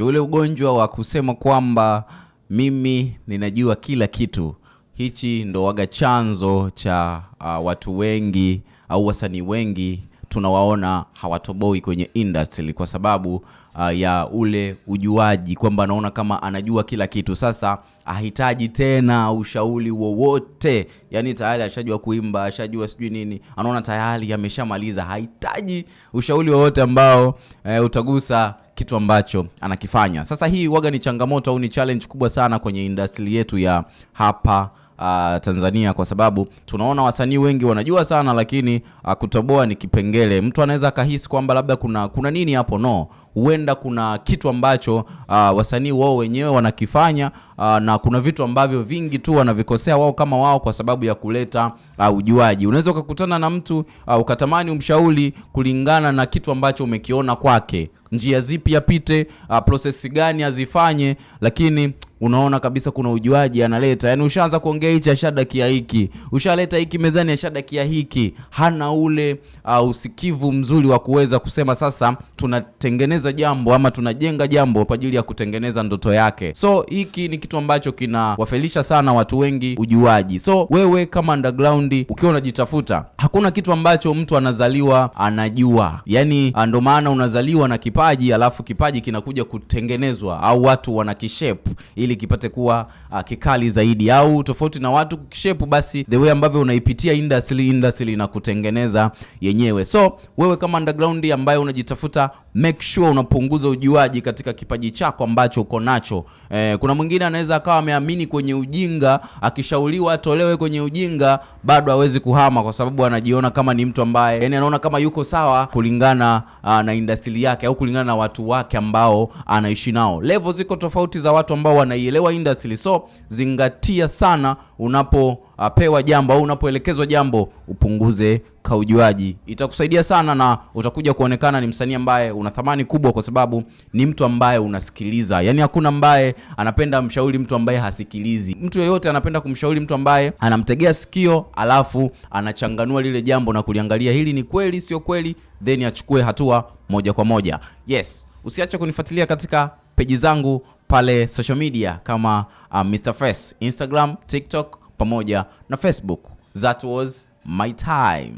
Ule ugonjwa wa kusema kwamba mimi ninajua kila kitu. Hichi ndo waga chanzo cha watu wengi au wasanii wengi tunawaona hawatoboi kwenye industry kwa sababu ya ule ujuaji, kwamba anaona kama anajua kila kitu. Sasa hahitaji tena ushauri wowote. Yani tayari ashajua kuimba, ashajua sijui nini. Anaona tayari ameshamaliza. Hahitaji ushauri wowote ambao utagusa kitu ambacho anakifanya. Sasa hii waga ni changamoto au ni challenge kubwa sana kwenye industry yetu ya hapa Tanzania, kwa sababu tunaona wasanii wengi wanajua sana, lakini kutoboa ni kipengele. Mtu anaweza kahisi kwamba labda kuna nini hapo. No, huenda kuna kitu ambacho wasanii wao wenyewe wanakifanya, na kuna vitu ambavyo vingi tu wanavikosea wao kama wao kwa sababu ya kuleta ujuaji. Unaweza ukakutana na mtu ukatamani umshauri kulingana na kitu ambacho umekiona kwake, njia zipi apite, process gani azifanye, lakini unaona kabisa kuna ujuaji analeta. Yani ushaanza kuongea hichi ashadakia hiki, ushaleta hiki mezani ashadakia hiki. Hana ule usikivu mzuri wa kuweza kusema sasa tunatengeneza jambo ama tunajenga jambo kwa ajili ya kutengeneza ndoto yake. So hiki ni kitu ambacho kinawafelisha sana watu wengi, ujuaji. So wewe kama underground ukiwa unajitafuta, hakuna kitu ambacho mtu anazaliwa anajua. Yani ndo maana unazaliwa na kipaji, alafu kipaji kinakuja kutengenezwa au watu wanakishape ili kipate kuwa kikali zaidi, au tofauti na watu kishape, basi the way ambavyo unaipitia industry na kutengeneza yenyewe. So wewe kama underground ambaye unajitafuta, make sure unapunguza ujuaji katika kipaji chako ambacho uko nacho. Kuna mwingine anaweza akawa ameamini kwenye ujinga, akishauriwa atolewe kwenye ujinga bado hawezi kuhama, kwa sababu anajiona kama ni mtu ambaye yani anaona kama yuko sawa kulingana na industry yake au kulingana na watu wake ambao anaishi nao. Level ziko tofauti za watu ambao wanaielewa industry. So zingatia sana unapopewa jambo au unapoelekezwa jambo, upunguze kaujuaji. Itakusaidia sana na utakuja kuonekana ni msanii ambaye una thamani kubwa, kwa sababu ni mtu ambaye unasikiliza. Yani hakuna ambaye anapenda mshauri mtu ambaye hasikilizi. Mtu yeyote anapenda kumshauri mtu ambaye anamtegea sikio, alafu anachanganua lile jambo na kuliangalia hili ni kweli sio kweli, then achukue hatua moja kwa moja. Yes, usiache kunifuatilia katika peji zangu pale social media kama Mr. Fresh, Instagram, TikTok pamoja na Facebook. That was my time.